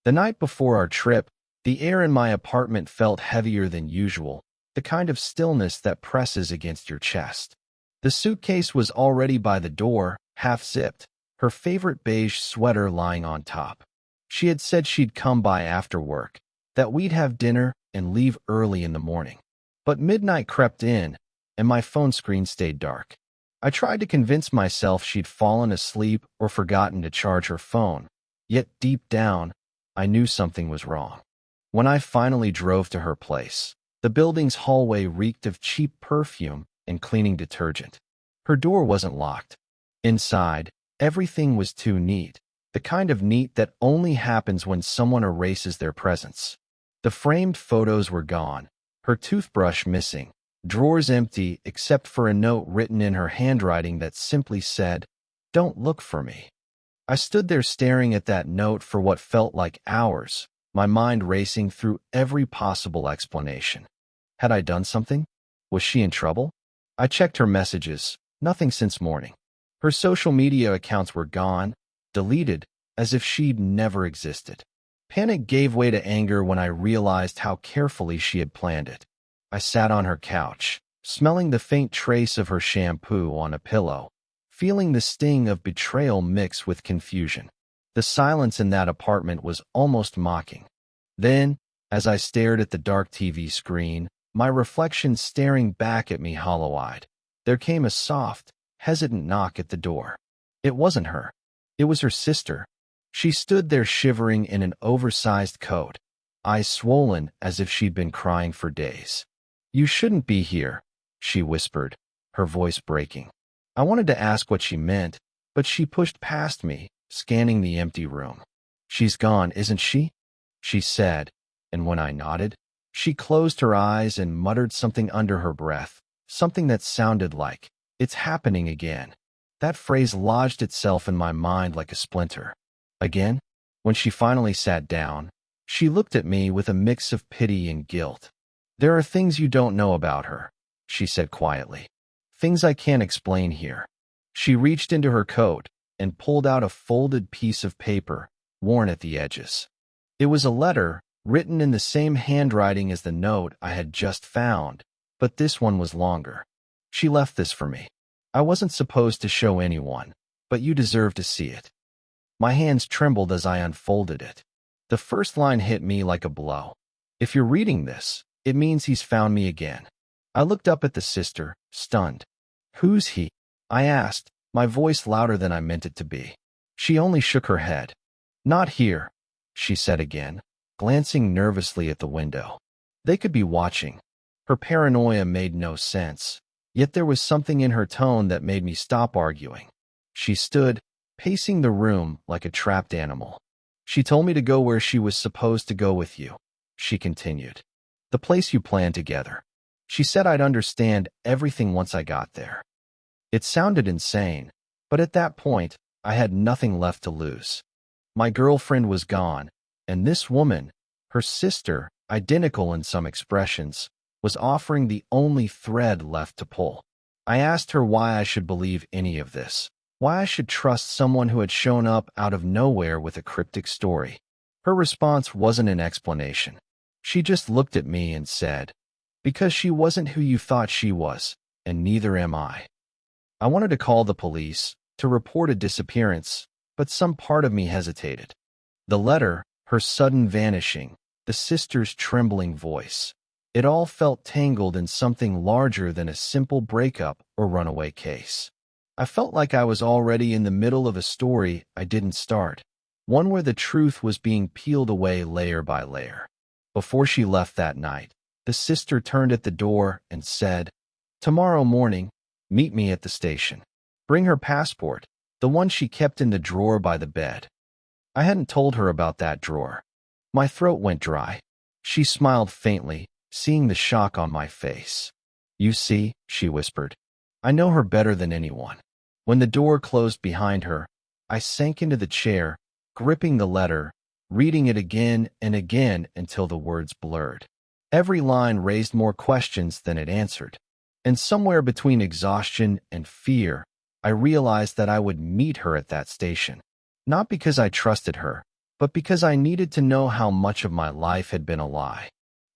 The night before our trip, the air in my apartment felt heavier than usual, the kind of stillness that presses against your chest. The suitcase was already by the door, half-zipped, her favorite beige sweater lying on top. She had said she'd come by after work, that we'd have dinner and leave early in the morning. But midnight crept in, and my phone screen stayed dark. I tried to convince myself she'd fallen asleep or forgotten to charge her phone, yet deep down, I knew something was wrong. When I finally drove to her place, the building's hallway reeked of cheap perfume and cleaning detergent. Her door wasn't locked. Inside, everything was too neat, the kind of neat that only happens when someone erases their presence. The framed photos were gone, her toothbrush missing, drawers empty except for a note written in her handwriting that simply said, "Don't look for me." I stood there staring at that note for what felt like hours, my mind racing through every possible explanation. Had I done something? Was she in trouble? I checked her messages, nothing since morning. Her social media accounts were gone, deleted, as if she'd never existed. Panic gave way to anger when I realized how carefully she had planned it. I sat on her couch, smelling the faint trace of her shampoo on a pillow, feeling the sting of betrayal mix with confusion. The silence in that apartment was almost mocking. Then, as I stared at the dark TV screen, my reflection staring back at me hollow-eyed, there came a soft, hesitant knock at the door. It wasn't her. It was her sister. She stood there shivering in an oversized coat, eyes swollen as if she'd been crying for days. "You shouldn't be here," she whispered, her voice breaking. I wanted to ask what she meant, but she pushed past me, scanning the empty room. "She's gone, isn't she?" she said, and when I nodded, she closed her eyes and muttered something under her breath, something that sounded like, "It's happening again." That phrase lodged itself in my mind like a splinter. Again? When she finally sat down, she looked at me with a mix of pity and guilt. "There are things you don't know about her," she said quietly. "Things I can't explain here." She reached into her coat and pulled out a folded piece of paper, worn at the edges. It was a letter, written in the same handwriting as the note I had just found, but this one was longer. "She left this for me. I wasn't supposed to show anyone, but you deserve to see it." My hands trembled as I unfolded it. The first line hit me like a blow. "If you're reading this, it means he's found me again." I looked up at the sister, stunned. "Who's he?" I asked, my voice louder than I meant it to be. She only shook her head. "Not here," she said again, glancing nervously at the window. They could be watching. Her paranoia made no sense, yet there was something in her tone that made me stop arguing. She stood, pacing the room like a trapped animal. "She told me to go where she was supposed to go with you," she continued. "The place you planned together. She said I'd understand everything once I got there." It sounded insane, but at that point, I had nothing left to lose. My girlfriend was gone, and this woman, her sister, identical in some expressions, was offering the only thread left to pull. I asked her why I should believe any of this, why I should trust someone who had shown up out of nowhere with a cryptic story. Her response wasn't an explanation. She just looked at me and said, "Because she wasn't who you thought she was, and neither am I." I wanted to call the police, to report a disappearance, but some part of me hesitated. The letter, her sudden vanishing, the sister's trembling voice, it all felt tangled in something larger than a simple breakup or runaway case. I felt like I was already in the middle of a story I didn't start, one where the truth was being peeled away layer by layer. Before she left that night, the sister turned at the door and said, "Tomorrow morning, meet me at the station." Bring her passport, the one she kept in the drawer by the bed. I hadn't told her about that drawer. My throat went dry. She smiled faintly, seeing the shock on my face. "You see," she whispered, "I know her better than anyone." When the door closed behind her, I sank into the chair, gripping the letter, reading it again and again until the words blurred. Every line raised more questions than it answered. And somewhere between exhaustion and fear, I realized that I would meet her at that station. Not because I trusted her, but because I needed to know how much of my life had been a lie.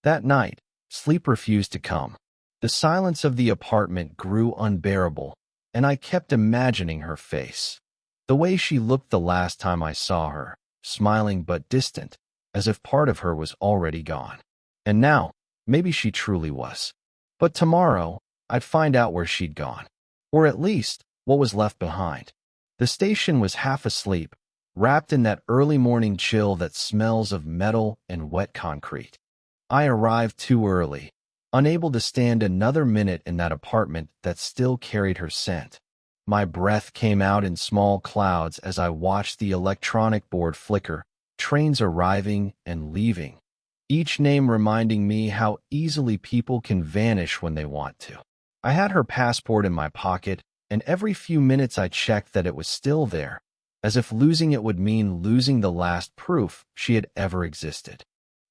That night, sleep refused to come. The silence of the apartment grew unbearable, and I kept imagining her face. The way she looked the last time I saw her, smiling but distant, as if part of her was already gone. And now, maybe she truly was. But tomorrow, I'd find out where she'd gone. Or at least, what was left behind. The station was half asleep, wrapped in that early morning chill that smells of metal and wet concrete. I arrived too early, unable to stand another minute in that apartment that still carried her scent. My breath came out in small clouds as I watched the electronic board flicker, trains arriving and leaving, each name reminding me how easily people can vanish when they want to. I had her passport in my pocket, and every few minutes I checked that it was still there, as if losing it would mean losing the last proof she had ever existed.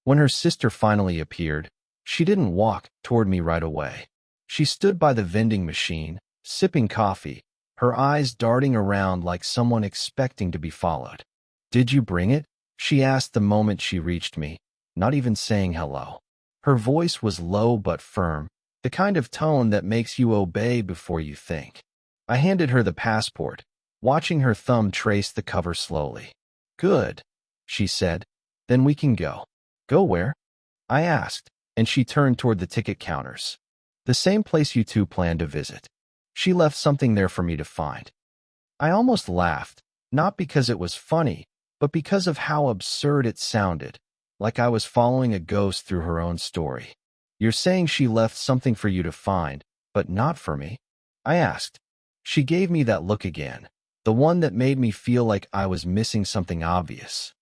When her sister finally appeared, she didn't walk toward me right away. She stood by the vending machine, sipping coffee, her eyes darting around like someone expecting to be followed. "Did you bring it?" she asked the moment she reached me, not even saying hello. Her voice was low but firm, the kind of tone that makes you obey before you think. I handed her the passport, watching her thumb trace the cover slowly. "Good," she said. "Then we can go." "Go where?" I asked, and she turned toward the ticket counters. "The same place you two planned to visit." She left something there for me to find. I almost laughed, not because it was funny, but because of how absurd it sounded, like I was following a ghost through her own story. "You're saying she left something for you to find, but not for me?" I asked. She gave me that look again, the one that made me feel like I was missing something obvious.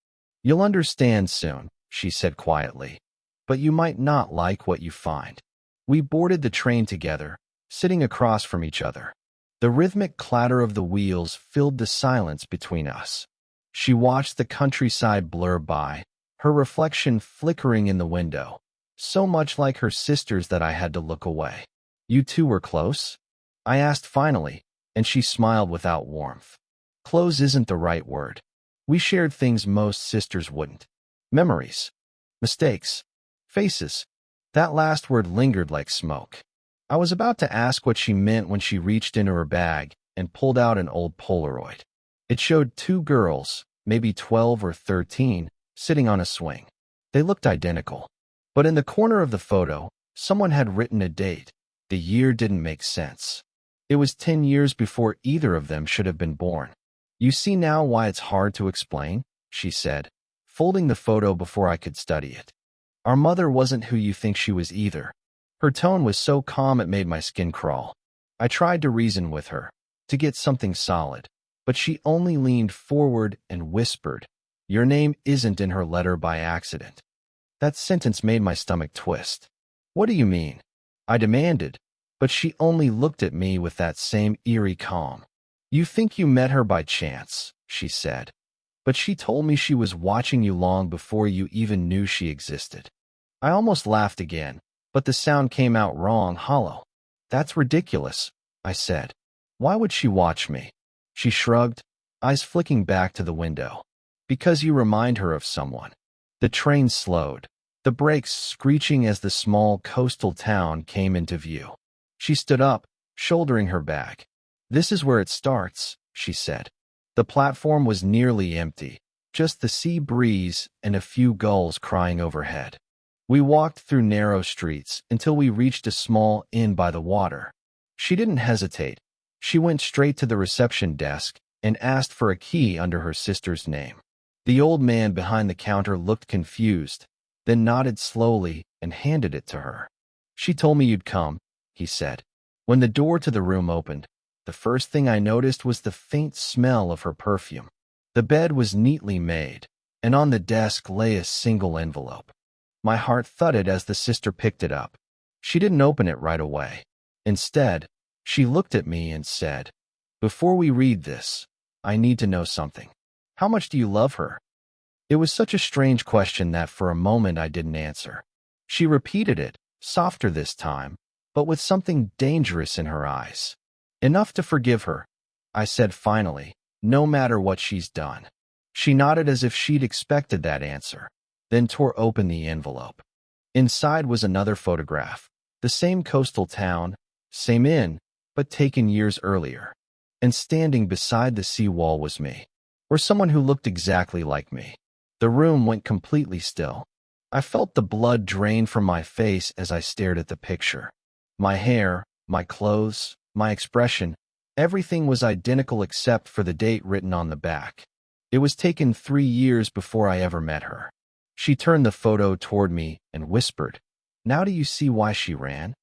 "You'll understand soon," she said quietly, "but you might not like what you find." We boarded the train together, sitting across from each other. The rhythmic clatter of the wheels filled the silence between us. She watched the countryside blur by, her reflection flickering in the window, so much like her sister's that I had to look away. "You two were close?" I asked finally, and she smiled without warmth. "Close isn't the right word. We shared things most sisters wouldn't. Memories. Mistakes. Faces." That last word lingered like smoke. I was about to ask what she meant when she reached into her bag and pulled out an old Polaroid. It showed two girls, maybe 12 or 13, sitting on a swing. They looked identical. But in the corner of the photo, someone had written a date. The year didn't make sense. It was 10 years before either of them should have been born. "You see now why it's hard to explain," she said, folding the photo before I could study it. "Our mother wasn't who you think she was either." Her tone was so calm it made my skin crawl. I tried to reason with her, to get something solid, but she only leaned forward and whispered, "Your name isn't in her letter by accident." That sentence made my stomach twist. "What do you mean?" I demanded, but she only looked at me with that same eerie calm. "You think you met her by chance," she said, "but she told me she was watching you long before you even knew she existed." I almost laughed again, but the sound came out wrong, hollow. "That's ridiculous," I said. "Why would she watch me?" She shrugged, eyes flicking back to the window. "Because you remind her of someone." The train slowed, the brakes screeching as the small coastal town came into view. She stood up, shouldering her bag. "This is where it starts," she said. The platform was nearly empty, just the sea breeze and a few gulls crying overhead. We walked through narrow streets until we reached a small inn by the water. She didn't hesitate. She went straight to the reception desk and asked for a key under her sister's name. The old man behind the counter looked confused, then nodded slowly and handed it to her. "She told me you'd come," he said. When the door to the room opened, the first thing I noticed was the faint smell of her perfume. The bed was neatly made, and on the desk lay a single envelope. My heart thudded as the sister picked it up. She didn't open it right away. Instead, she looked at me and said, "Before we read this, I need to know something. How much do you love her?" It was such a strange question that for a moment I didn't answer. She repeated it, softer this time, but with something dangerous in her eyes. "Enough to forgive her," I said finally, "no matter what she's done." She nodded as if she'd expected that answer, then tore open the envelope. Inside was another photograph. The same coastal town, same inn, but taken years earlier. And standing beside the seawall was me, or someone who looked exactly like me. The room went completely still. I felt the blood drain from my face as I stared at the picture. My hair, my clothes, my expression, everything was identical except for the date written on the back. It was taken 3 years before I ever met her. She turned the photo toward me and whispered, "Now do you see why she ran?"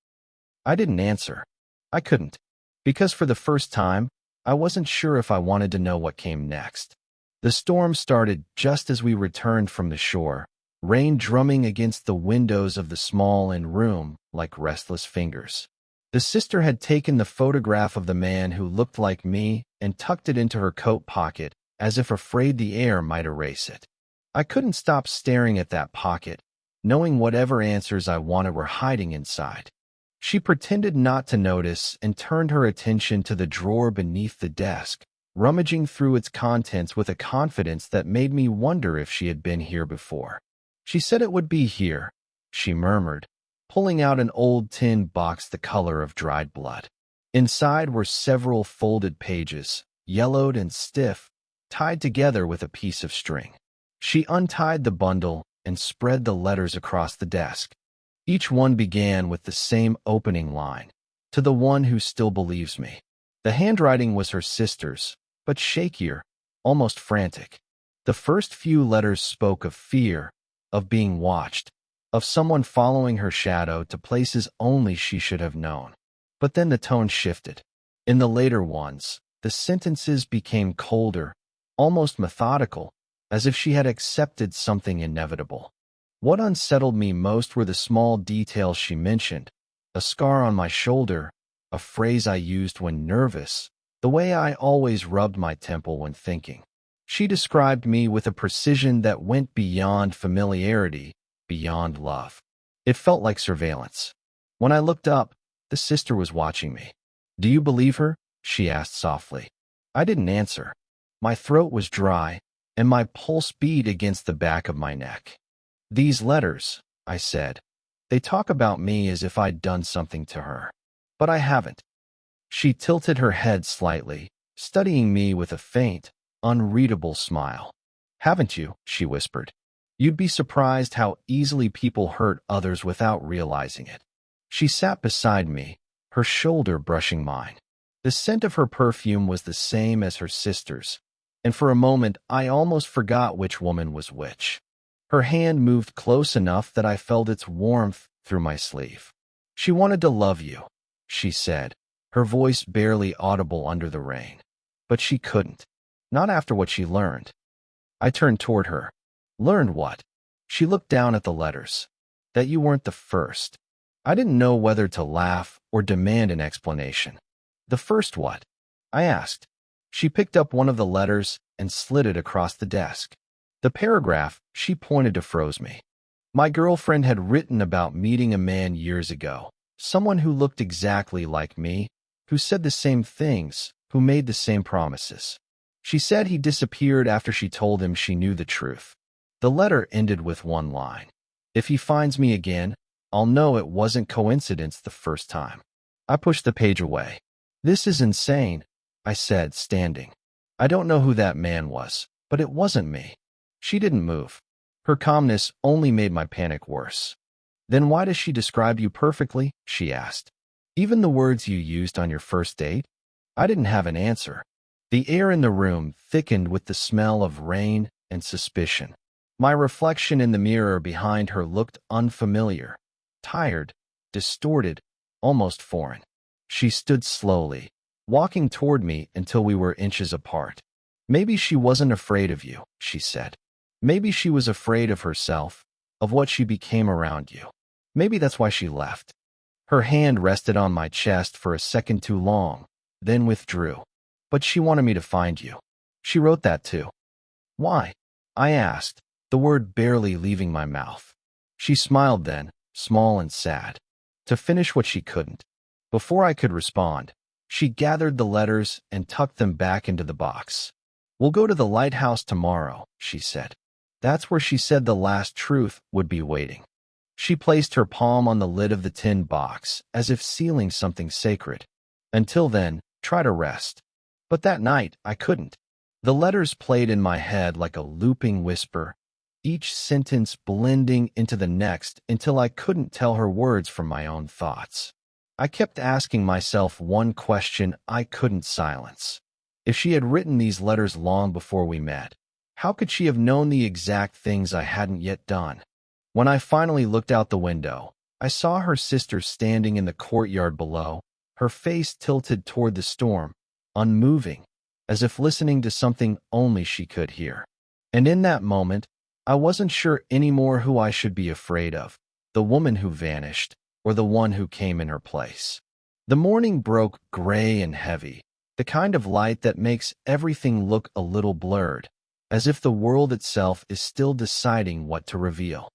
I didn't answer. I couldn't. Because for the first time, I wasn't sure if I wanted to know what came next. The storm started just as we returned from the shore, rain drumming against the windows of the small inn room like restless fingers. The sister had taken the photograph of the man who looked like me and tucked it into her coat pocket, as if afraid the air might erase it. I couldn't stop staring at that pocket, knowing whatever answers I wanted were hiding inside. She pretended not to notice and turned her attention to the drawer beneath the desk, rummaging through its contents with a confidence that made me wonder if she had been here before. "She said it would be here," she murmured, pulling out an old tin box the color of dried blood. Inside were several folded pages, yellowed and stiff, tied together with a piece of string. She untied the bundle and spread the letters across the desk. Each one began with the same opening line, "To the one who still believes me." The handwriting was her sister's, but shakier, almost frantic. The first few letters spoke of fear, of being watched, of someone following her shadow to places only she should have known. But then the tone shifted. In the later ones, the sentences became colder, almost methodical, as if she had accepted something inevitable. What unsettled me most were the small details she mentioned: a scar on my shoulder, a phrase I used when nervous, the way I always rubbed my temple when thinking. She described me with a precision that went beyond familiarity, beyond love. It felt like surveillance. When I looked up, the sister was watching me. "Do you believe her?" she asked softly. I didn't answer. My throat was dry, and my pulse beat against the back of my neck. "These letters," I said, "they talk about me as if I'd done something to her. But I haven't." She tilted her head slightly, studying me with a faint, unreadable smile. "Haven't you?" she whispered. "You'd be surprised how easily people hurt others without realizing it." She sat beside me, her shoulder brushing mine. The scent of her perfume was the same as her sister's, and for a moment I almost forgot which woman was which. Her hand moved close enough that I felt its warmth through my sleeve. "She wanted to love you," she said, her voice barely audible under the rain. "But she couldn't. Not after what she learned." I turned toward her. "Learned what?" She looked down at the letters. "That you weren't the first." I didn't know whether to laugh or demand an explanation. "The first what?" I asked. She picked up one of the letters and slid it across the desk. The paragraph she pointed to froze me. My girlfriend had written about meeting a man years ago, someone who looked exactly like me, who said the same things, who made the same promises. She said he disappeared after she told him she knew the truth. The letter ended with one line: "If he finds me again, I'll know it wasn't coincidence the first time." I pushed the page away. "This is insane," I said, standing. "I don't know who that man was, but it wasn't me." She didn't move. Her calmness only made my panic worse. "Then why does she describe you perfectly?" she asked. "Even the words you used on your first date?" I didn't have an answer. The air in the room thickened with the smell of rain and suspicion. My reflection in the mirror behind her looked unfamiliar, tired, distorted, almost foreign. She stood slowly, walking toward me until we were inches apart. "Maybe she wasn't afraid of you," she said. "Maybe she was afraid of herself, of what she became around you. Maybe that's why she left." Her hand rested on my chest for a second too long, then withdrew. "But she wanted me to find you. She wrote that too." "Why?" I asked, the word barely leaving my mouth. She smiled then, small and sad. To finish what she couldn't. Before I could respond, she gathered the letters and tucked them back into the box. We'll go to the lighthouse tomorrow, she said. That's where she said the last truth would be waiting. She placed her palm on the lid of the tin box, as if sealing something sacred. Until then, try to rest. But that night, I couldn't. The letters played in my head like a looping whisper, each sentence blending into the next until I couldn't tell her words from my own thoughts. I kept asking myself one question I couldn't silence. If she had written these letters long before we met, how could she have known the exact things I hadn't yet done? When I finally looked out the window, I saw her sister standing in the courtyard below, her face tilted toward the storm, unmoving, as if listening to something only she could hear. And in that moment, I wasn't sure anymore who I should be afraid of, the woman who vanished, or the one who came in her place. The morning broke gray and heavy, the kind of light that makes everything look a little blurred, as if the world itself is still deciding what to reveal.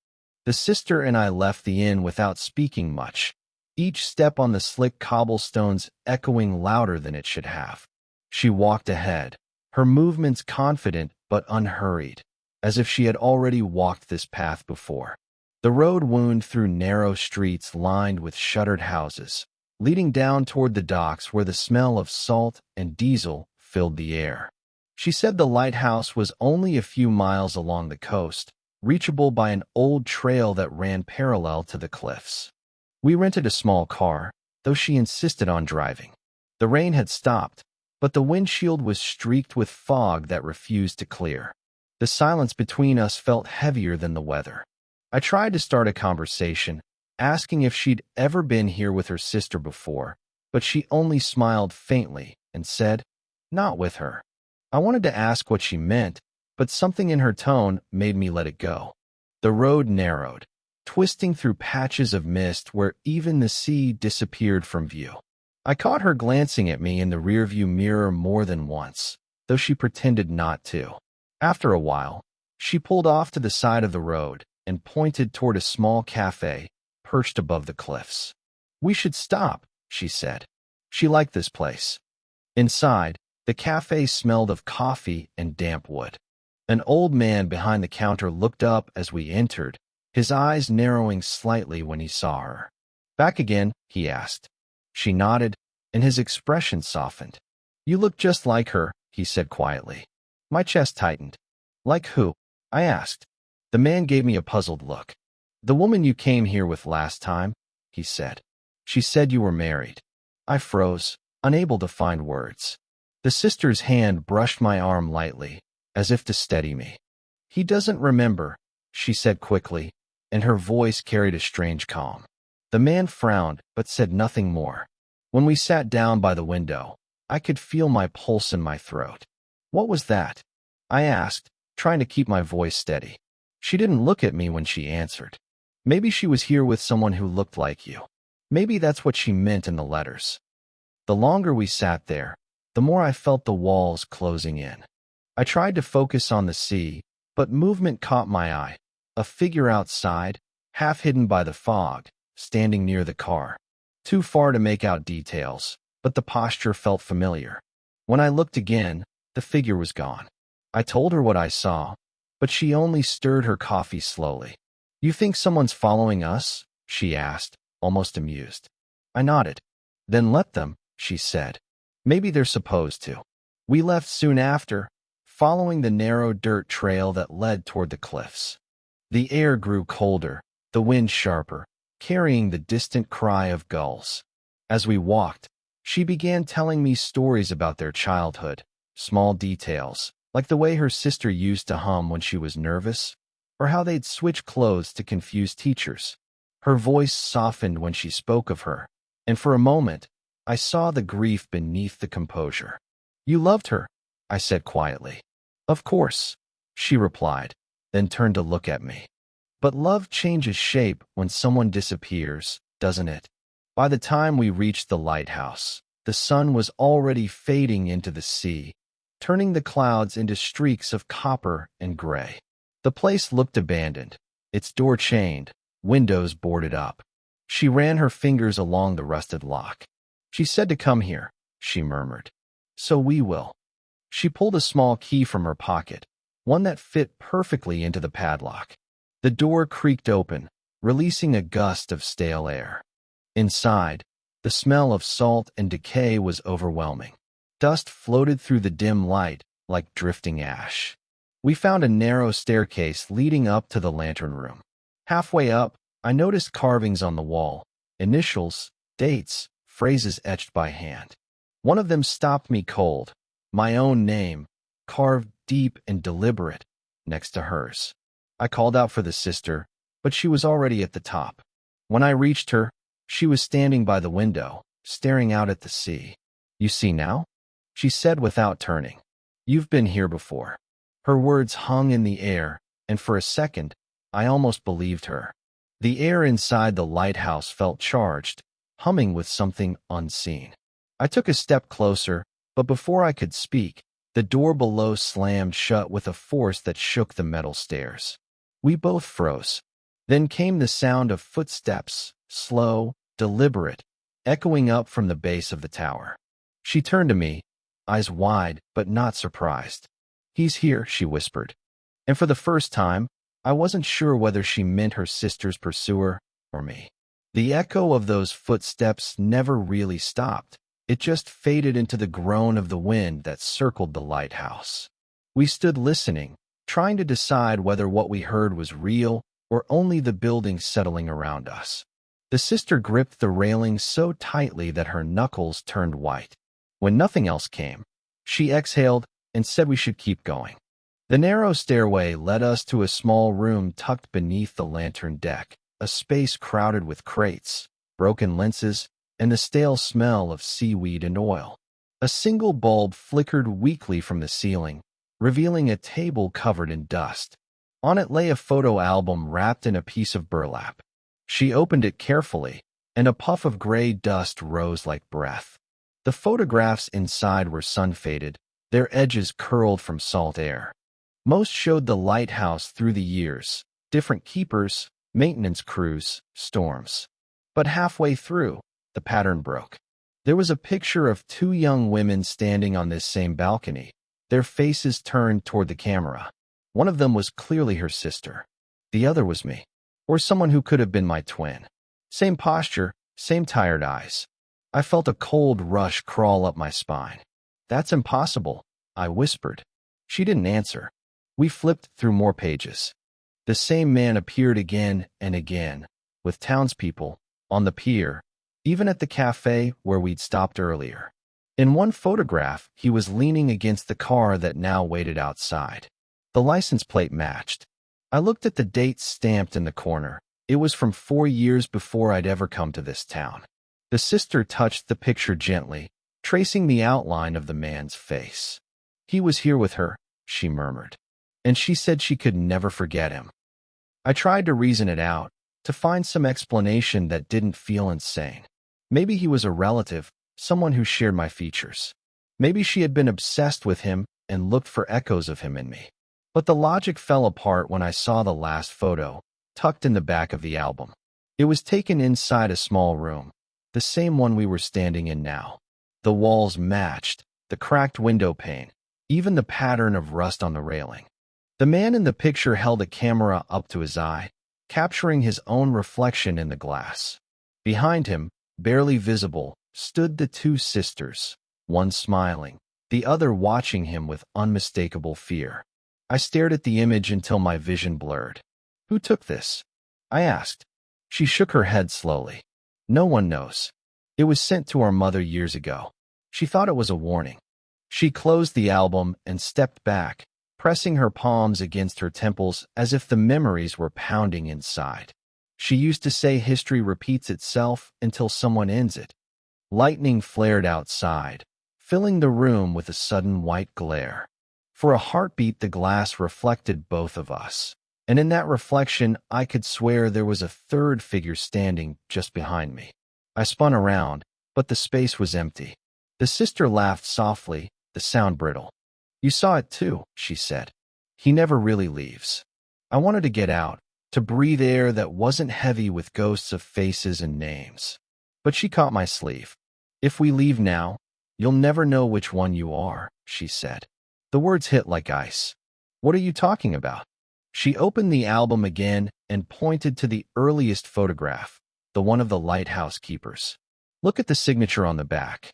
The sister and I left the inn without speaking much, each step on the slick cobblestones echoing louder than it should have. She walked ahead, her movements confident but unhurried, as if she had already walked this path before. The road wound through narrow streets lined with shuttered houses, leading down toward the docks where the smell of salt and diesel filled the air. She said the lighthouse was only a few miles along the coast, reachable by an old trail that ran parallel to the cliffs. We rented a small car, though she insisted on driving. The rain had stopped, but the windshield was streaked with fog that refused to clear. The silence between us felt heavier than the weather. I tried to start a conversation, asking if she'd ever been here with her sister before, but she only smiled faintly and said, "Not with her." I wanted to ask what she meant, but something in her tone made me let it go. The road narrowed, twisting through patches of mist where even the sea disappeared from view. I caught her glancing at me in the rearview mirror more than once, though she pretended not to. After a while, she pulled off to the side of the road and pointed toward a small cafe perched above the cliffs. "We should stop," she said. She liked this place. Inside, the cafe smelled of coffee and damp wood. An old man behind the counter looked up as we entered, his eyes narrowing slightly when he saw her. "Back again?" he asked. She nodded, and his expression softened. "You look just like her," he said quietly. My chest tightened. "Like who?" I asked. The man gave me a puzzled look. "The woman you came here with last time," he said. "She said you were married." I froze, unable to find words. The sister's hand brushed my arm lightly, as if to steady me. "He doesn't remember," she said quickly, and her voice carried a strange calm. The man frowned, but said nothing more. When we sat down by the window, I could feel my pulse in my throat. "What was that?" I asked, trying to keep my voice steady. She didn't look at me when she answered. "Maybe she was here with someone who looked like you. Maybe that's what she meant in the letters." The longer we sat there, the more I felt the walls closing in. I tried to focus on the sea, but movement caught my eye. A figure outside, half hidden by the fog, standing near the car. Too far to make out details, but the posture felt familiar. When I looked again, the figure was gone. I told her what I saw, but she only stirred her coffee slowly. "You think someone's following us?" she asked, almost amused. I nodded. "Then let them," she said. "Maybe they're supposed to." We left soon after, following the narrow dirt trail that led toward the cliffs. The air grew colder, the wind sharper, carrying the distant cry of gulls. As we walked, she began telling me stories about their childhood, small details, like the way her sister used to hum when she was nervous, or how they'd switch clothes to confuse teachers. Her voice softened when she spoke of her, and for a moment, I saw the grief beneath the composure. "You loved her," I said quietly. "Of course," she replied, then turned to look at me. "But love changes shape when someone disappears, doesn't it?" By the time we reached the lighthouse, the sun was already fading into the sea, turning the clouds into streaks of copper and gray. The place looked abandoned, its door chained, windows boarded up. She ran her fingers along the rusted lock. "She said to come here," she murmured. "So we will." She pulled a small key from her pocket, one that fit perfectly into the padlock. The door creaked open, releasing a gust of stale air. Inside, the smell of salt and decay was overwhelming. Dust floated through the dim light like drifting ash. We found a narrow staircase leading up to the lantern room. Halfway up, I noticed carvings on the wall, initials, dates, phrases etched by hand. One of them stopped me cold, my own name, carved deep and deliberate, next to hers. I called out for the sister, but she was already at the top. When I reached her, she was standing by the window, staring out at the sea. "You see now?" she said without turning. "You've been here before." Her words hung in the air, and for a second, I almost believed her. The air inside the lighthouse felt charged, humming with something unseen. I took a step closer, but before I could speak, the door below slammed shut with a force that shook the metal stairs. We both froze. Then came the sound of footsteps, slow, deliberate, echoing up from the base of the tower. She turned to me, eyes wide but not surprised. "He's here," she whispered. And for the first time, I wasn't sure whether she meant her sister's pursuer or me. The echo of those footsteps never really stopped. It just faded into the groan of the wind that circled the lighthouse. We stood listening, trying to decide whether what we heard was real or only the building settling around us. The sister gripped the railing so tightly that her knuckles turned white. When nothing else came, she exhaled and said we should keep going. The narrow stairway led us to a small room tucked beneath the lantern deck, a space crowded with crates, broken lenses, and the stale smell of seaweed and oil. A single bulb flickered weakly from the ceiling, revealing a table covered in dust. On it lay a photo album wrapped in a piece of burlap. She opened it carefully, and a puff of gray dust rose like breath. The photographs inside were sun-faded, their edges curled from salt air. Most showed the lighthouse through the years, different keepers, maintenance crews, storms. But halfway through, the pattern broke. There was a picture of two young women standing on this same balcony, their faces turned toward the camera. One of them was clearly her sister. The other was me, or someone who could have been my twin. Same posture, same tired eyes. I felt a cold rush crawl up my spine. "That's impossible," I whispered. She didn't answer. We flipped through more pages. The same man appeared again and again, with townspeople, on the pier, even at the cafe where we'd stopped earlier. In one photograph, he was leaning against the car that now waited outside. The license plate matched. I looked at the date stamped in the corner. It was from 4 years before I'd ever come to this town. The sister touched the picture gently, tracing the outline of the man's face. "He was here with her," she murmured, "and she said she could never forget him." I tried to reason it out, to find some explanation that didn't feel insane. Maybe he was a relative, someone who shared my features. Maybe she had been obsessed with him and looked for echoes of him in me. But the logic fell apart when I saw the last photo, tucked in the back of the album. It was taken inside a small room, the same one we were standing in now. The walls matched, the cracked window pane, even the pattern of rust on the railing. The man in the picture held a camera up to his eye, capturing his own reflection in the glass. Behind him, barely visible, stood the two sisters, one smiling, the other watching him with unmistakable fear. I stared at the image until my vision blurred. "Who took this?" I asked. She shook her head slowly. "No one knows. It was sent to our mother years ago. She thought it was a warning." She closed the album and stepped back, pressing her palms against her temples as if the memories were pounding inside. She used to say history repeats itself until someone ends it. Lightning flared outside, filling the room with a sudden white glare. For a heartbeat, the glass reflected both of us, and in that reflection, I could swear there was a third figure standing just behind me. I spun around, but the space was empty. The sister laughed softly, the sound brittle. "You saw it too," she said. "He never really leaves." I wanted to get out, to breathe air that wasn't heavy with ghosts of faces and names. But she caught my sleeve. "If we leave now, you'll never know which one you are," she said. The words hit like ice. What are you talking about? She opened the album again and pointed to the earliest photograph, the one of the lighthouse keepers. Look at the signature on the back.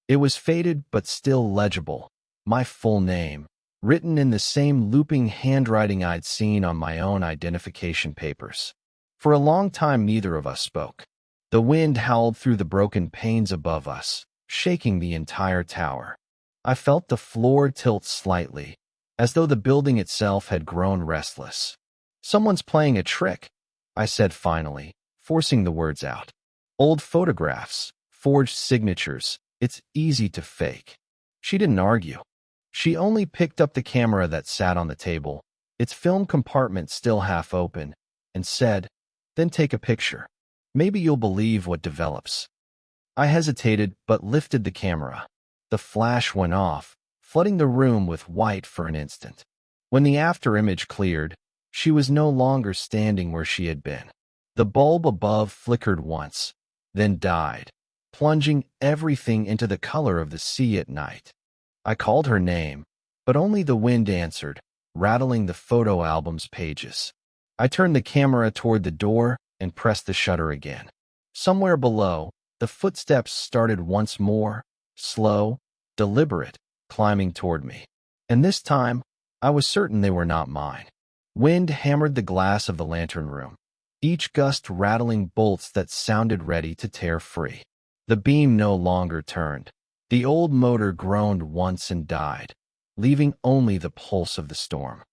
It was faded but still legible. My full name, written in the same looping handwriting I'd seen on my own identification papers. For a long time, neither of us spoke. The wind howled through the broken panes above us, shaking the entire tower. I felt the floor tilt slightly, as though the building itself had grown restless. Someone's playing a trick, I said finally, forcing the words out. Old photographs, forged signatures, it's easy to fake. She didn't argue. She only picked up the camera that sat on the table, its film compartment still half open, and said, "Then take a picture. Maybe you'll believe what develops." I hesitated but lifted the camera. The flash went off, flooding the room with white for an instant. When the afterimage cleared, she was no longer standing where she had been. The bulb above flickered once, then died, plunging everything into the color of the sea at night. I called her name, but only the wind answered, rattling the photo album's pages. I turned the camera toward the door and pressed the shutter again. Somewhere below, the footsteps started once more, slow, deliberate, climbing toward me. And this time, I was certain they were not mine. Wind hammered the glass of the lantern room, each gust rattling bolts that sounded ready to tear free. The beam no longer turned. The old motor groaned once and died, leaving only the pulse of the storm.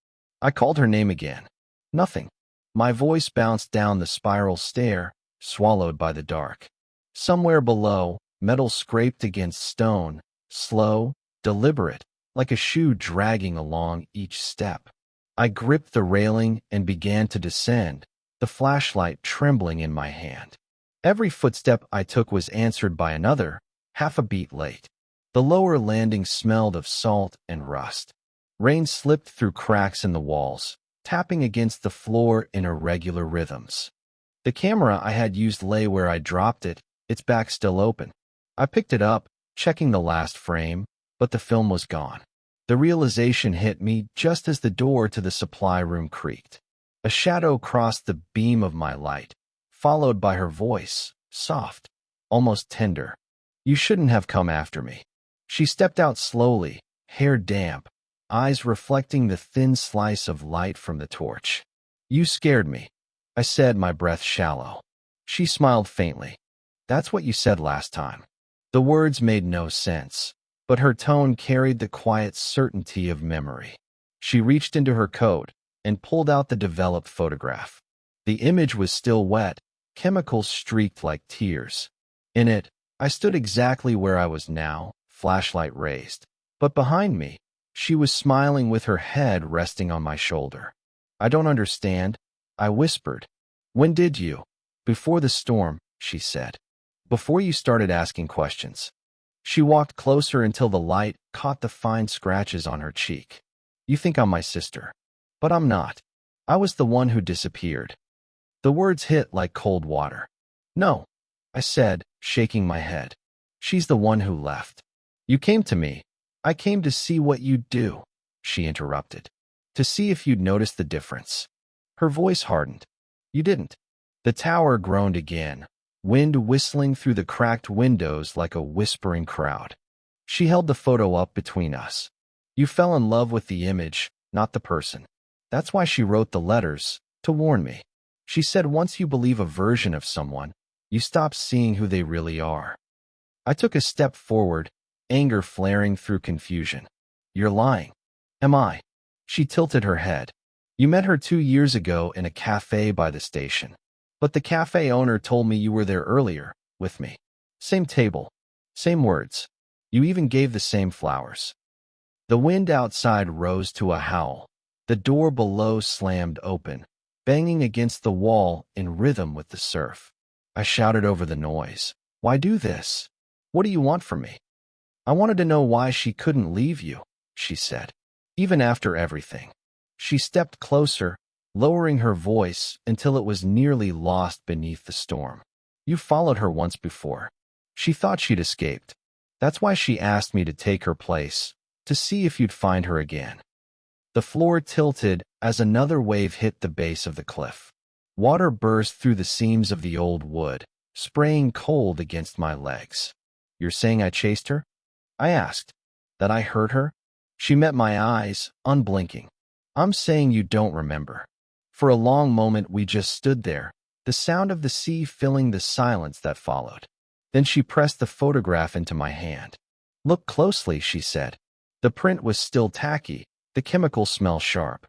I called her name again. Nothing. My voice bounced down the spiral stair, swallowed by the dark. Somewhere below, metal scraped against stone, slow, deliberate, like a shoe dragging along each step. I gripped the railing and began to descend, the flashlight trembling in my hand. Every footstep I took was answered by another, half a beat late. The lower landing smelled of salt and rust. Rain slipped through cracks in the walls, tapping against the floor in irregular rhythms. The camera I had used lay where I dropped it, its back still open. I picked it up, checking the last frame, but the film was gone. The realization hit me just as the door to the supply room creaked. A shadow crossed the beam of my light, followed by her voice, soft, almost tender. "You shouldn't have come after me." She stepped out slowly, hair damp, eyes reflecting the thin slice of light from the torch. "You scared me," I said, my breath shallow. She smiled faintly. "That's what you said last time." The words made no sense, but her tone carried the quiet certainty of memory. She reached into her coat and pulled out the developed photograph. The image was still wet, chemicals streaked like tears. In it, I stood exactly where I was now, flashlight raised. But behind me, she was smiling with her head resting on my shoulder. "I don't understand," I whispered. "When did you?" "Before the storm," she said. "Before you started asking questions." She walked closer until the light caught the fine scratches on her cheek. "You think I'm my sister. But I'm not. I was the one who disappeared." The words hit like cold water. "No," I said, shaking my head. "She's the one who left. You came to me. I came to see what you'd do," she interrupted. "To see if you'd notice the difference." Her voice hardened. "You didn't." The tower groaned again, wind whistling through the cracked windows like a whispering crowd. She held the photo up between us. "You fell in love with the image, not the person. That's why she wrote the letters, to warn me. She said once you believe a version of someone, you stop seeing who they really are." I took a step forward, anger flaring through confusion. "You're lying." "Am I?" She tilted her head. "You met her 2 years ago in a cafe by the station. But the cafe owner told me you were there earlier, with me. Same table, same words. You even gave the same flowers." The wind outside rose to a howl. The door below slammed open, banging against the wall in rhythm with the surf. I shouted over the noise. "Why do this? What do you want from me?" "I wanted to know why she couldn't leave you," she said. "Even after everything." She stepped closer, lowering her voice until it was nearly lost beneath the storm. "You followed her once before. She thought she'd escaped. That's why she asked me to take her place, to see if you'd find her again. The floor tilted as another wave hit the base of the cliff. Water burst through the seams of the old wood, spraying cold against my legs. You're saying I chased her? I asked. That I hurt her? She met my eyes, unblinking. I'm saying you don't remember. For a long moment we just stood there, the sound of the sea filling the silence that followed. Then she pressed the photograph into my hand. Look closely, she said. The print was still tacky, the chemical smell sharp.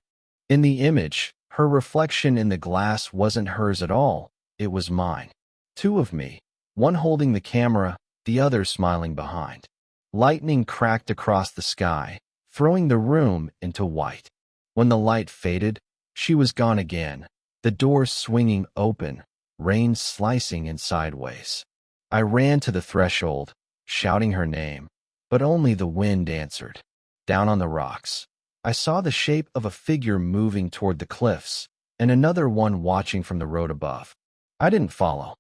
In the image, her reflection in the glass wasn't hers at all, it was mine. Two of me, one holding the camera, the other smiling behind. Lightning cracked across the sky, throwing the room into white. When the light faded, she was gone again, the door swinging open, rain slicing in sideways. I ran to the threshold, shouting her name, but only the wind answered. Down on the rocks, I saw the shape of a figure moving toward the cliffs, and another one watching from the road above. I didn't follow.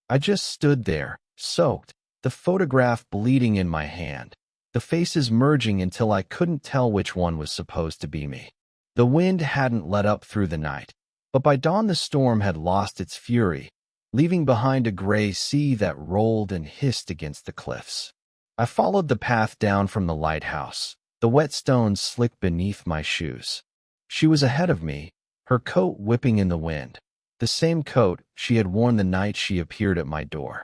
I just stood there, soaked, the photograph bleeding in my hand, the faces merging until I couldn't tell which one was supposed to be me. The wind hadn't let up through the night, but by dawn the storm had lost its fury, leaving behind a gray sea that rolled and hissed against the cliffs. I followed the path down from the lighthouse, the wet stones slick beneath my shoes. She was ahead of me, her coat whipping in the wind, the same coat she had worn the night she appeared at my door.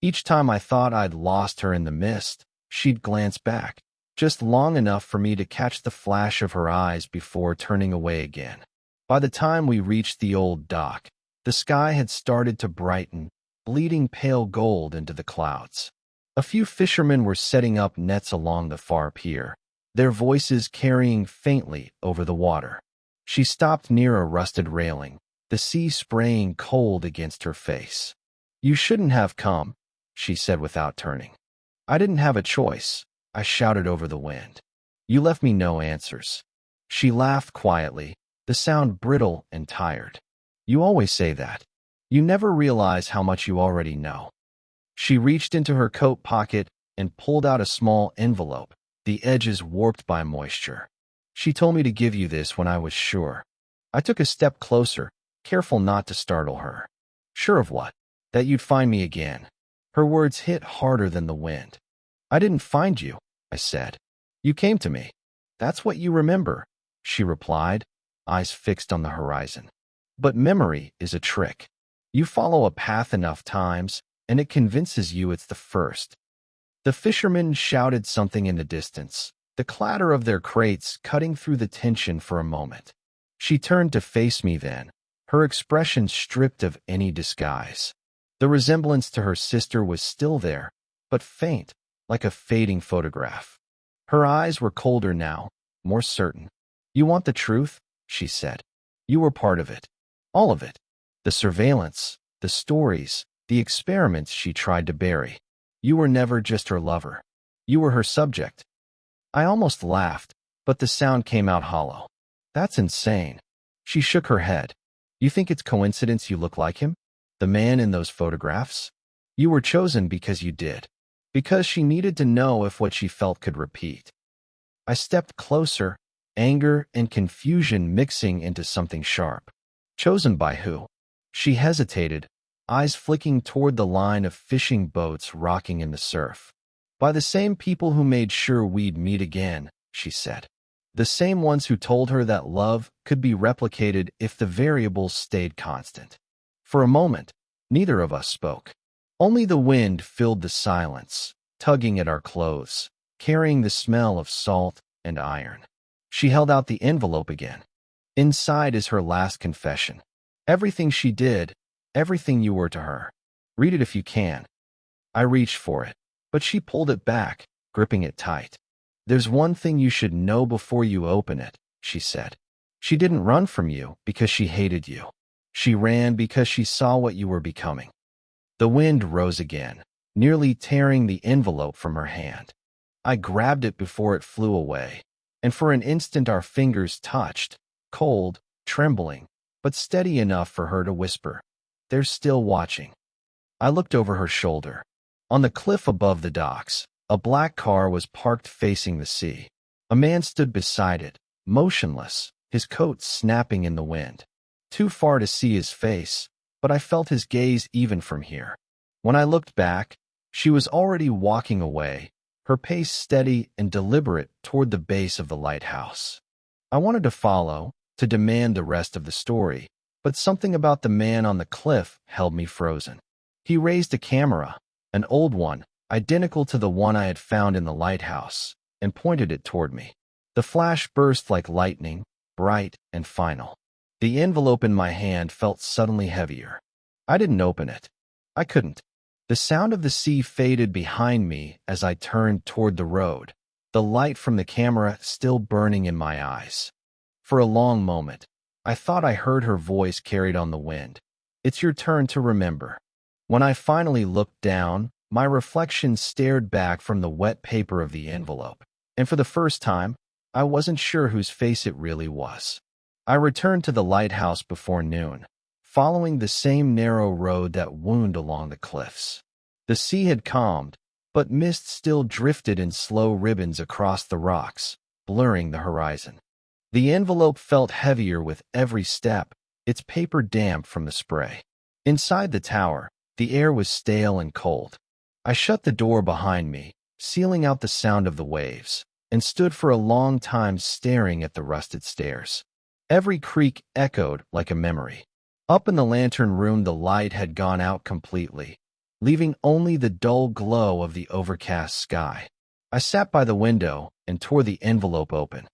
Each time I thought I'd lost her in the mist, she'd glance back, just long enough for me to catch the flash of her eyes before turning away again. By the time we reached the old dock, the sky had started to brighten, bleeding pale gold into the clouds. A few fishermen were setting up nets along the far pier, their voices carrying faintly over the water. She stopped near a rusted railing, the sea spraying cold against her face. You shouldn't have come, she said without turning. I didn't have a choice, I shouted over the wind. You left me no answers. She laughed quietly, the sound brittle and tired. You always say that. You never realize how much you already know. She reached into her coat pocket and pulled out a small envelope, the edges warped by moisture. She told me to give you this when I was sure. I took a step closer, careful not to startle her. Sure of what? That you'd find me again. Her words hit harder than the wind. I didn't find you, I said. You came to me. That's what you remember, she replied, eyes fixed on the horizon. But memory is a trick. You follow a path enough times, and it convinces you it's the first. The fishermen shouted something in the distance, the clatter of their crates cutting through the tension for a moment. She turned to face me then, her expression stripped of any disguise. The resemblance to her sister was still there, but faint, like a fading photograph. Her eyes were colder now, more certain. You want the truth? She said. You were part of it. All of it. The surveillance, the stories, the experiments she tried to bury. You were never just her lover. You were her subject. I almost laughed, but the sound came out hollow. That's insane. She shook her head. You think it's coincidence you look like him? The man in those photographs? You were chosen because you did. Because she needed to know if what she felt could repeat. I stepped closer, anger and confusion mixing into something sharp. Chosen by who? She hesitated, eyes flicking toward the line of fishing boats rocking in the surf. By the same people who made sure we'd meet again, she said. The same ones who told her that love could be replicated if the variables stayed constant. For a moment, neither of us spoke. Only the wind filled the silence, tugging at our clothes, carrying the smell of salt and iron. She held out the envelope again. Inside is her last confession. Everything she did, everything you were to her. Read it if you can. I reached for it, but she pulled it back, gripping it tight. There's one thing you should know before you open it, she said. She didn't run from you because she hated you. She ran because she saw what you were becoming. The wind rose again, nearly tearing the envelope from her hand. I grabbed it before it flew away, and for an instant our fingers touched, cold, trembling, but steady enough for her to whisper, "They're still watching." I looked over her shoulder. On the cliff above the docks, a black car was parked facing the sea. A man stood beside it, motionless, his coat snapping in the wind. Too far to see his face, but I felt his gaze even from here. When I looked back, she was already walking away, her pace steady and deliberate toward the base of the lighthouse. I wanted to follow, to demand the rest of the story, but something about the man on the cliff held me frozen. He raised a camera, an old one, identical to the one I had found in the lighthouse, and pointed it toward me. The flash burst like lightning, bright and final. The envelope in my hand felt suddenly heavier. I didn't open it. I couldn't. The sound of the sea faded behind me as I turned toward the road, the light from the camera still burning in my eyes. For a long moment, I thought I heard her voice carried on the wind. "It's your turn to remember." When I finally looked down, my reflection stared back from the wet paper of the envelope, and for the first time, I wasn't sure whose face it really was. I returned to the lighthouse before noon, following the same narrow road that wound along the cliffs. The sea had calmed, but mist still drifted in slow ribbons across the rocks, blurring the horizon. The envelope felt heavier with every step, its paper damp from the spray. Inside the tower, the air was stale and cold. I shut the door behind me, sealing out the sound of the waves, and stood for a long time staring at the rusted stairs. Every creak echoed like a memory. Up in the lantern room, the light had gone out completely, leaving only the dull glow of the overcast sky. I sat by the window and tore the envelope open.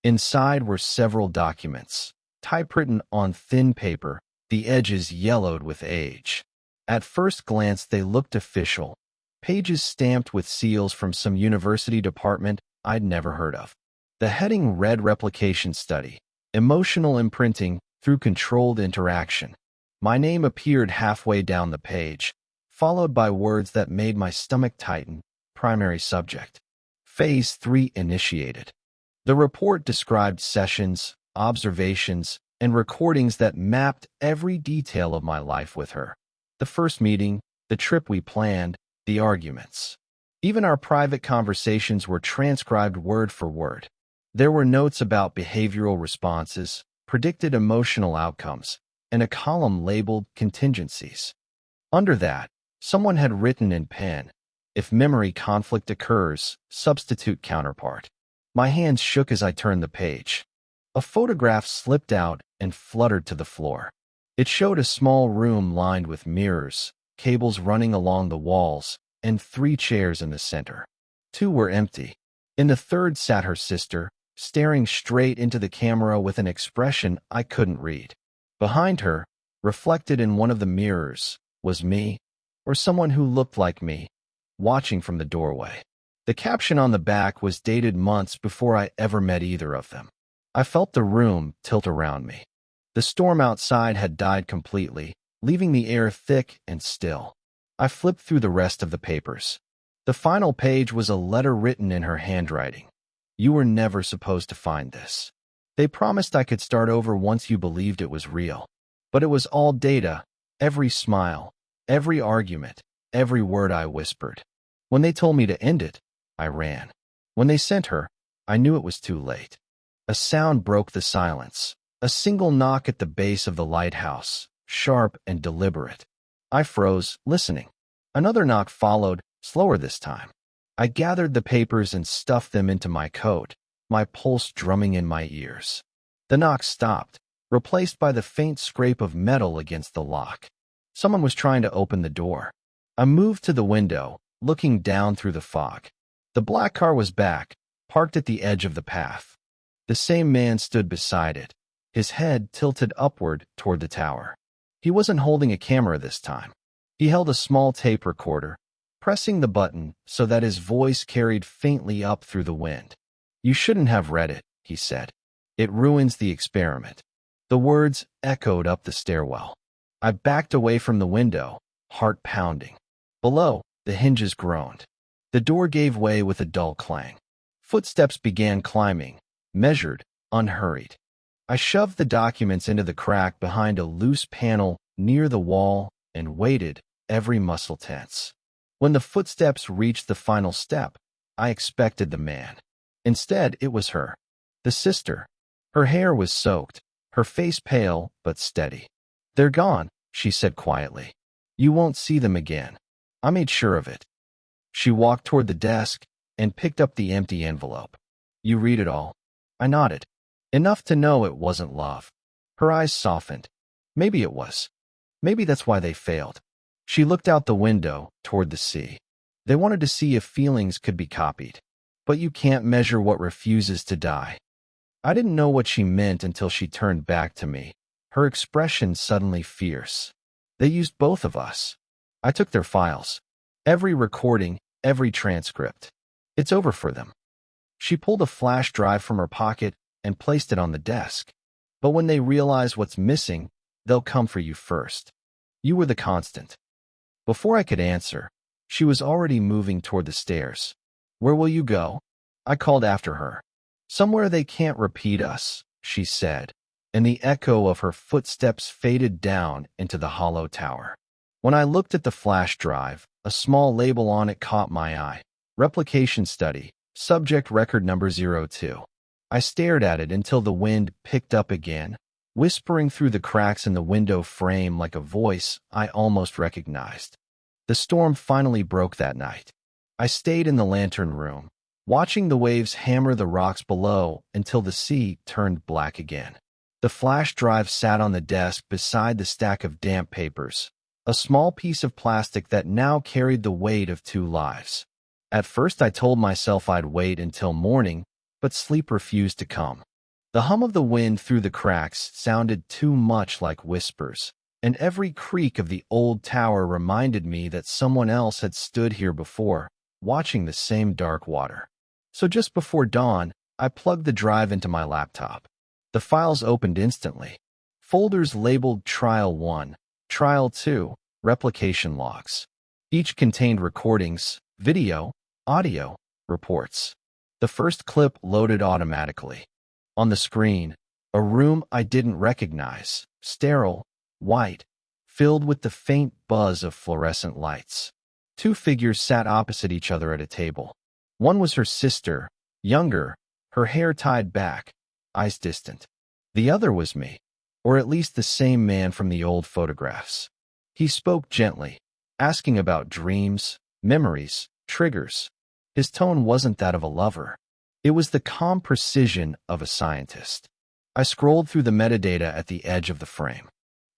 Inside were several documents, typewritten on thin paper, the edges yellowed with age. At first glance, they looked official, pages stamped with seals from some university department I'd never heard of. The heading read Replication Study, Emotional Imprinting Through Controlled Interaction. My name appeared halfway down the page, followed by words that made my stomach tighten. Primary subject. Phase 3 initiated. The report described sessions, observations, and recordings that mapped every detail of my life with her. The first meeting, the trip we planned, the arguments. Even our private conversations were transcribed word for word. There were notes about behavioral responses, predicted emotional outcomes, and a column labeled contingencies. Under that, someone had written in pen, "If memory conflict occurs, substitute counterpart." My hands shook as I turned the page. A photograph slipped out and fluttered to the floor. It showed a small room lined with mirrors, cables running along the walls, and 3 chairs in the center. 2 were empty. In the third sat her sister, staring straight into the camera with an expression I couldn't read. Behind her, reflected in one of the mirrors, was me, or someone who looked like me, watching from the doorway. The caption on the back was dated months before I ever met either of them. I felt the room tilt around me. The storm outside had died completely, leaving the air thick and still. I flipped through the rest of the papers. The final page was a letter written in her handwriting. "You were never supposed to find this. They promised I could start over once you believed it was real. But it was all data, every smile, every argument, every word I whispered. When they told me to end it, I ran. When they sent her, I knew it was too late." A sound broke the silence. A single knock at the base of the lighthouse, sharp and deliberate. I froze, listening. Another knock followed, slower this time. I gathered the papers and stuffed them into my coat, my pulse drumming in my ears. The knock stopped, replaced by the faint scrape of metal against the lock. Someone was trying to open the door. I moved to the window, looking down through the fog. The black car was back, parked at the edge of the path. The same man stood beside it, his head tilted upward toward the tower. He wasn't holding a camera this time. He held a small tape recorder, pressing the button so that his voice carried faintly up through the wind. "You shouldn't have read it," he said. "It ruins the experiment." The words echoed up the stairwell. I backed away from the window, heart pounding. Below, the hinges groaned. The door gave way with a dull clang. Footsteps began climbing, measured, unhurried. I shoved the documents into the crack behind a loose panel near the wall and waited, every muscle tense. When the footsteps reached the final step, I expected the man. Instead, it was her. The sister. Her hair was soaked, her face pale but steady. "They're gone," she said quietly. "You won't see them again. I made sure of it." She walked toward the desk and picked up the empty envelope. "You read it all?" I nodded. Enough to know it wasn't love. Her eyes softened. Maybe it was. Maybe that's why they failed. She looked out the window toward the sea. They wanted to see if feelings could be copied. But you can't measure what refuses to die. I didn't know what she meant until she turned back to me, her expression suddenly fierce. "They used both of us. I took their files. Every recording, every transcript. It's over for them." She pulled a flash drive from her pocket and placed it on the desk. "But when they realize what's missing, they'll come for you first. You were the constant." Before I could answer, she was already moving toward the stairs. "Where will you go?" I called after her. "Somewhere they can't repeat us," she said, and the echo of her footsteps faded down into the hollow tower. When I looked at the flash drive, a small label on it caught my eye. "Replication Study, Subject Record Number 02. I stared at it until the wind picked up again, whispering through the cracks in the window frame like a voice I almost recognized. The storm finally broke that night. I stayed in the lantern room, watching the waves hammer the rocks below until the sea turned black again. The flash drive sat on the desk beside the stack of damp papers, a small piece of plastic that now carried the weight of 2 lives. At first I told myself I'd wait until morning, but sleep refused to come. The hum of the wind through the cracks sounded too much like whispers, and every creak of the old tower reminded me that someone else had stood here before, watching the same dark water. So just before dawn, I plugged the drive into my laptop. The files opened instantly. Folders labeled Trial 1, Trial 2, Replication Logs. Each contained recordings, video, audio, reports. The first clip loaded automatically. On the screen, a room I didn't recognize, sterile, white, filled with the faint buzz of fluorescent lights. 2 figures sat opposite each other at a table. One was her sister, younger, her hair tied back, eyes distant. The other was me, or at least the same man from the old photographs. He spoke gently, asking about dreams, memories, triggers. His tone wasn't that of a lover. It was the calm precision of a scientist. I scrolled through the metadata at the edge of the frame.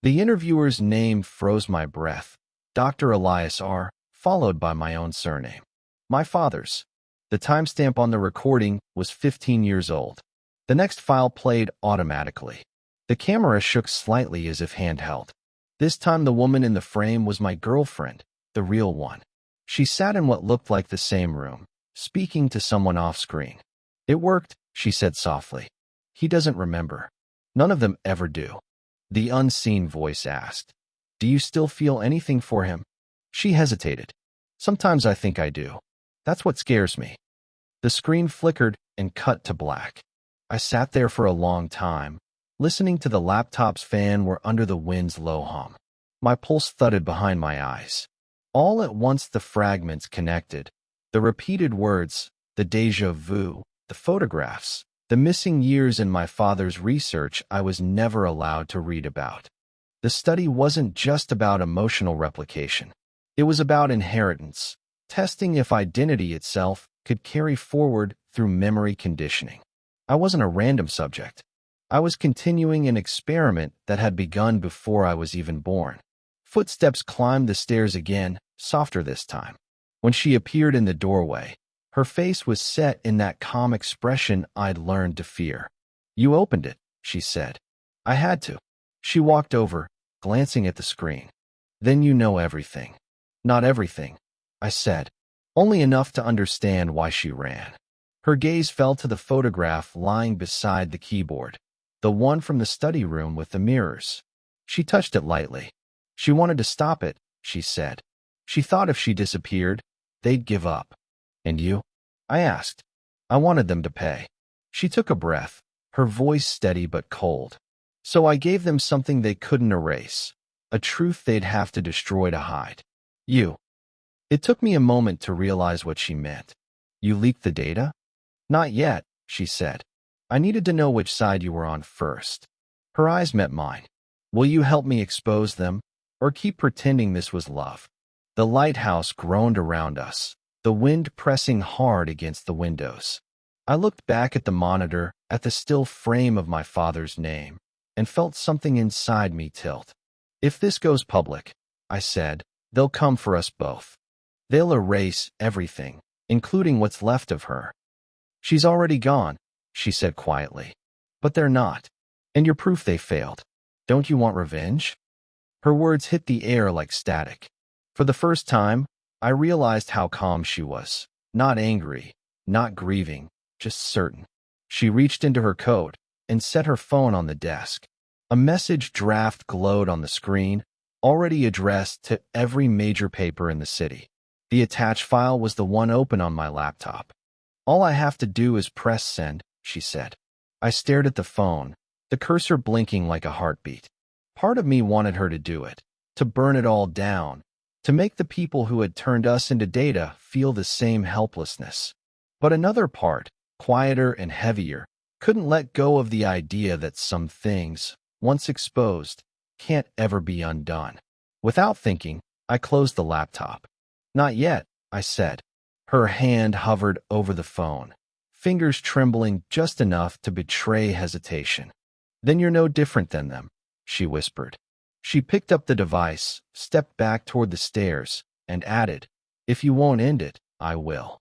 The interviewer's name froze my breath. Dr. Elias R., followed by my own surname. My father's. The timestamp on the recording was 15 years old. The next file played automatically. The camera shook slightly as if handheld. This time the woman in the frame was my girlfriend, the real one. She sat in what looked like the same room, speaking to someone off-screen. "It worked," she said softly. "He doesn't remember. None of them ever do." The unseen voice asked, "Do you still feel anything for him?" She hesitated. "Sometimes I think I do. That's what scares me." The screen flickered and cut to black. I sat there for a long time, listening to the laptop's fan were under the wind's low hum. My pulse thudded behind my eyes. All at once the fragments connected. The repeated words, the déjà vu, the photographs, the missing years in my father's research I was never allowed to read about. The study wasn't just about emotional replication. It was about inheritance, testing if identity itself could carry forward through memory conditioning. I wasn't a random subject. I was continuing an experiment that had begun before I was even born. Footsteps climbed the stairs again, softer this time. When she appeared in the doorway, her face was set in that calm expression I'd learned to fear. "You opened it," she said. "I had to." She walked over, glancing at the screen. "Then you know everything." "Not everything," I said. Only enough to understand why she ran. Her gaze fell to the photograph lying beside the keyboard, the one from the study room with the mirrors. She touched it lightly. She wanted to stop it, she said. She thought if she disappeared, they'd give up. "And you?" I asked. "I wanted them to pay." She took a breath, her voice steady but cold. "So I gave them something they couldn't erase, a truth they'd have to destroy to hide." "You." It took me a moment to realize what she meant. "You leaked the data?" Not yet, she said. I needed to know which side you were on first. Her eyes met mine. Will you help me expose them, or keep pretending this was love? The lighthouse groaned around us, the wind pressing hard against the windows. I looked back at the monitor, at the still frame of my father's name, and felt something inside me tilt. If this goes public, I said, they'll come for us both. They'll erase everything, including what's left of her. She's already gone, she said quietly. But they're not. And you're proof they failed. Don't you want revenge? Her words hit the air like static. For the first time, I realized how calm she was. Not angry, not grieving, just certain. She reached into her coat and set her phone on the desk. A message draft glowed on the screen, already addressed to every major paper in the city. The attached file was the one open on my laptop. All I have to do is press send, she said. I stared at the phone, the cursor blinking like a heartbeat. Part of me wanted her to do it, to burn it all down, to make the people who had turned us into data feel the same helplessness. But another part, quieter and heavier, couldn't let go of the idea that some things, once exposed, can't ever be undone. Without thinking, I closed the laptop. Not yet, I said. Her hand hovered over the phone, fingers trembling just enough to betray hesitation. Then you're no different than them, she whispered. She picked up the device, stepped back toward the stairs, and added, if you won't end it, I will.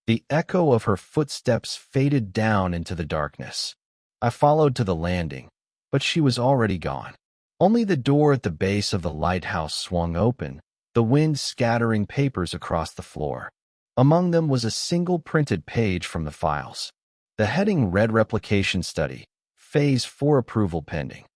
The echo of her footsteps faded down into the darkness. I followed to the landing, but she was already gone. Only the door at the base of the lighthouse swung open, the wind scattering papers across the floor. Among them was a single printed page from the files. The heading read Replication Study, Phase 4 Approval Pending.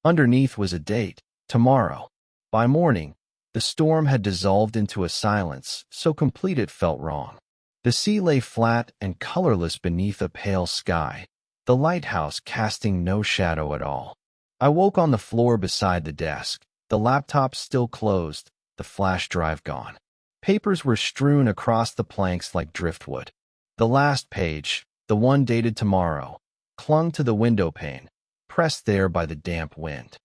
Underneath was a date, tomorrow. By morning, the storm had dissolved into a silence so complete it felt wrong. The sea lay flat and colorless beneath a pale sky, the lighthouse casting no shadow at all. I woke on the floor beside the desk, the laptop still closed, the flash drive gone. Papers were strewn across the planks like driftwood. The last page, the one dated tomorrow, clung to the window pane, pressed there by the damp wind.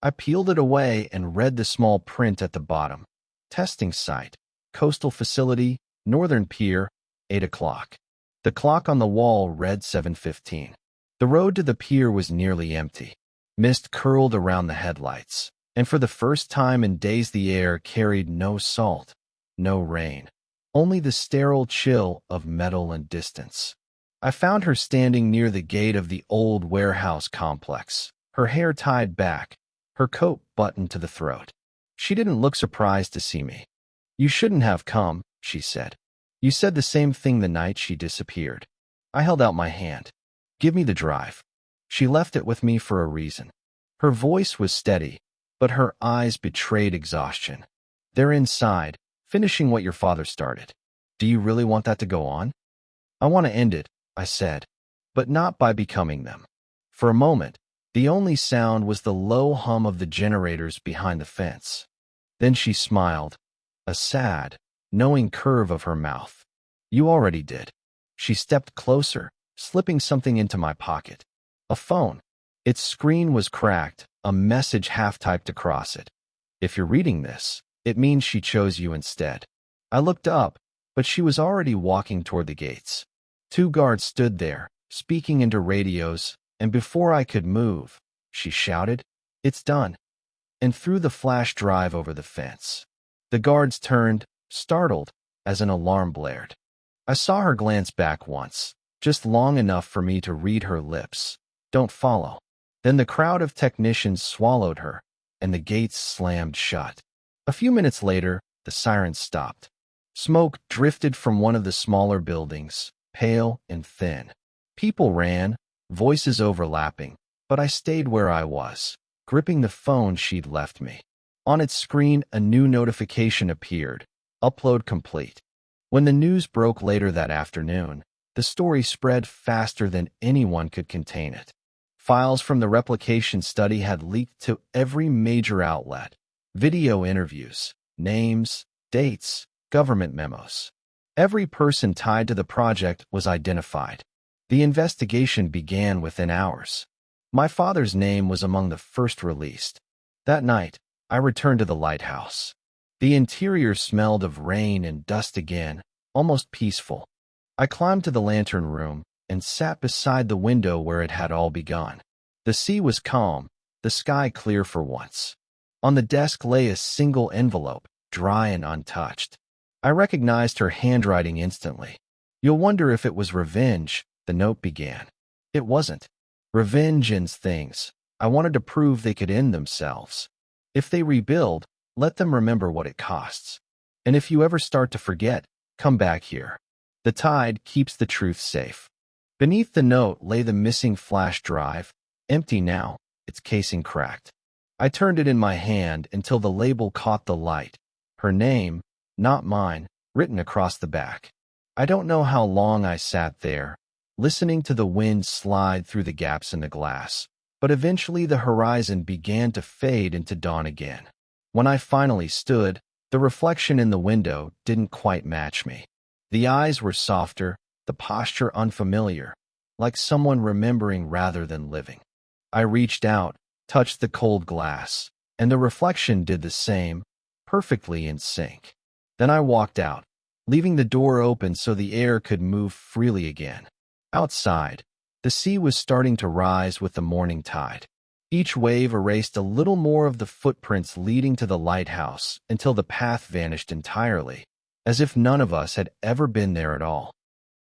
I peeled it away and read the small print at the bottom. Testing site, coastal facility, Northern Pier, 8 o'clock. The clock on the wall read 7:15. The road to the pier was nearly empty. Mist curled around the headlights, and for the first time in days the air carried no salt, no rain, only the sterile chill of metal and distance. I found her standing near the gate of the old warehouse complex, her hair tied back, her coat buttoned to the throat. She didn't look surprised to see me. You shouldn't have come, she said. You said the same thing the night she disappeared. I held out my hand. Give me the drive. She left it with me for a reason. Her voice was steady, but her eyes betrayed exhaustion. They're inside, finishing what your father started. Do you really want that to go on? I want to end it, I said, but not by becoming them. For a moment, the only sound was the low hum of the generators behind the fence. Then she smiled, a sad, knowing curve of her mouth. You already did. She stepped closer, slipping something into my pocket. A phone. Its screen was cracked, a message half-typed across it. If you're reading this, it means she chose you instead. I looked up, but she was already walking toward the gates. 2 guards stood there, speaking into radios, and before I could move, she shouted, "It's done," and threw the flash drive over the fence. The guards turned, startled, as an alarm blared. I saw her glance back once, just long enough for me to read her lips. Don't follow. Then the crowd of technicians swallowed her, and the gates slammed shut. A few minutes later, the sirens stopped. Smoke drifted from one of the smaller buildings, pale and thin. People ran, voices overlapping, but I stayed where I was, gripping the phone she'd left me. On its screen, a new notification appeared. Upload complete. When the news broke later that afternoon, the story spread faster than anyone could contain it. Files from the replication study had leaked to every major outlet. Video interviews, names, dates, government memos. Every person tied to the project was identified. The investigation began within hours. My father's name was among the first released. That night, I returned to the lighthouse. The interior smelled of rain and dust again, almost peaceful. I climbed to the lantern room and sat beside the window where it had all begun. The sea was calm, the sky clear for once. On the desk lay a single envelope, dry and untouched. I recognized her handwriting instantly. "You'll wonder if it was revenge," the note began. It wasn't. Revenge ends things. I wanted to prove they could end themselves. If they rebuild, let them remember what it costs. And if you ever start to forget, come back here. The tide keeps the truth safe. Beneath the note lay the missing flash drive, empty now, its casing cracked. I turned it in my hand until the label caught the light. Her name, not mine, written across the back. I don't know how long I sat there, listening to the wind slide through the gaps in the glass, but eventually the horizon began to fade into dawn again. When I finally stood, the reflection in the window didn't quite match me. The eyes were softer, the posture unfamiliar, like someone remembering rather than living. I reached out, touched the cold glass, and the reflection did the same, perfectly in sync. Then I walked out, leaving the door open so the air could move freely again. Outside, the sea was starting to rise with the morning tide. Each wave erased a little more of the footprints leading to the lighthouse until the path vanished entirely, as if none of us had ever been there at all.